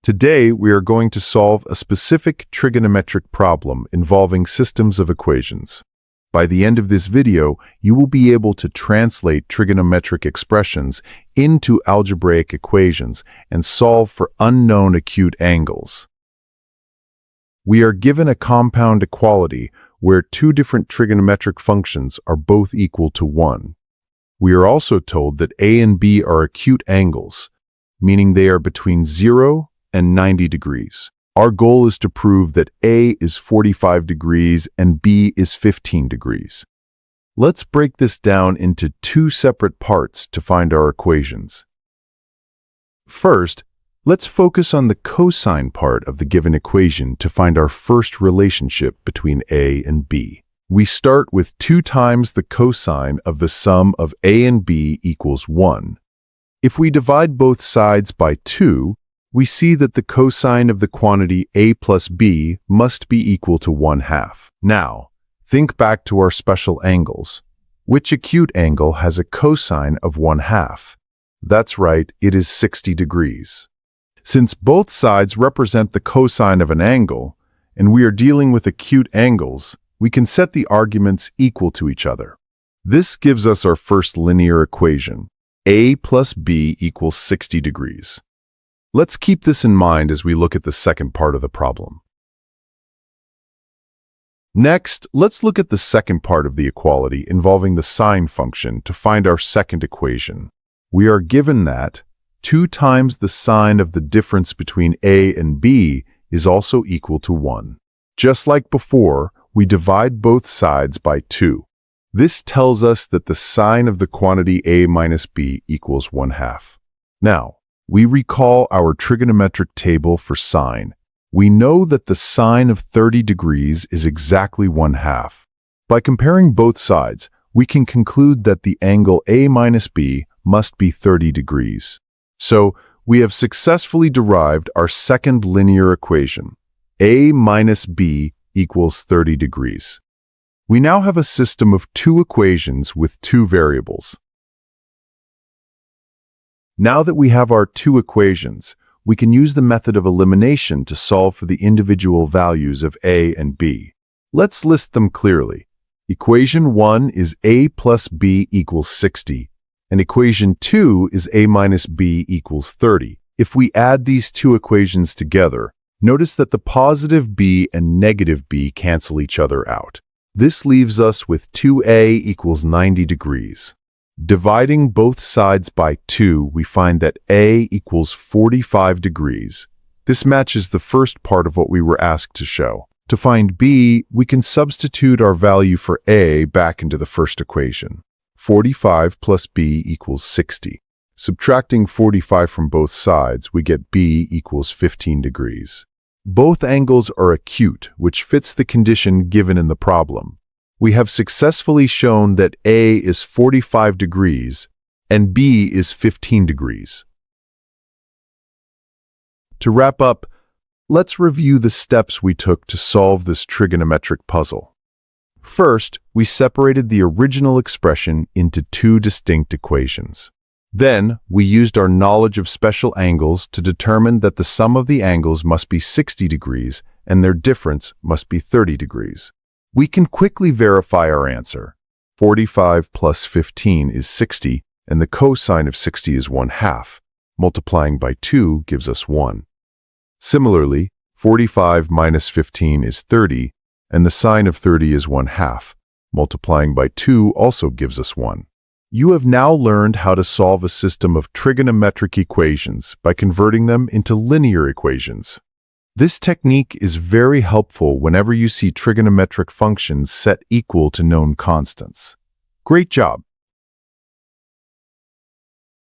Today, we are going to solve a specific trigonometric problem involving systems of equations. By the end of this video, you will be able to translate trigonometric expressions into algebraic equations and solve for unknown acute angles. We are given a compound equality where two different trigonometric functions are both equal to 1. We are also told that A and B are acute angles, meaning they are between 0 and 90 degrees. Our goal is to prove that A is 45 degrees and B is 15 degrees. Let's break this down into two separate parts to find our equations. First, let's focus on the cosine part of the given equation to find our first relationship between A and B. We start with 2 times the cosine of the sum of A and B equals 1. If we divide both sides by 2, we see that the cosine of the quantity A plus B must be equal to 1/2. Now, think back to our special angles. Which acute angle has a cosine of 1/2? That's right, it is 60 degrees. Since both sides represent the cosine of an angle, and we are dealing with acute angles, we can set the arguments equal to each other. This gives us our first linear equation. A plus B equals 60 degrees. Let's keep this in mind as we look at the second part of the problem. Next, let's look at the second part of the equality involving the sine function to find our second equation. We are given that 2 times the sine of the difference between A and B is also equal to 1. Just like before, we divide both sides by 2. This tells us that the sine of the quantity A minus B equals 1/2. Now, we recall our trigonometric table for sine. We know that the sine of 30 degrees is exactly 1/2. By comparing both sides, we can conclude that the angle A minus B must be 30 degrees. So, we have successfully derived our second linear equation. A minus B equals 30 degrees. We now have a system of 2 equations with 2 variables. Now that we have our 2 equations, we can use the method of elimination to solve for the individual values of A and B. Let's list them clearly. Equation 1 is A plus B equals 60, and equation 2 is A minus B equals 30. If we add these 2 equations together, notice that the positive B and negative B cancel each other out. This leaves us with 2A equals 90 degrees. Dividing both sides by 2, we find that A equals 45 degrees. This matches the first part of what we were asked to show. To find B, we can substitute our value for A back into the first equation. 45 plus B equals 60. Subtracting 45 from both sides, we get B equals 15 degrees. Both angles are acute, which fits the condition given in the problem. We have successfully shown that A is 45 degrees and B is 15 degrees. To wrap up, let's review the steps we took to solve this trigonometric puzzle. First, we separated the original expression into 2 distinct equations. Then, we used our knowledge of special angles to determine that the sum of the angles must be 60 degrees and their difference must be 30 degrees. We can quickly verify our answer. 45 plus 15 is 60, and the cosine of 60 is 1/2. Multiplying by 2 gives us 1. Similarly, 45 minus 15 is 30, and the sine of 30 is 1/2. Multiplying by 2 also gives us 1. You have now learned how to solve a system of trigonometric equations by converting them into linear equations. This technique is very helpful whenever you see trigonometric functions set equal to known constants. Great job!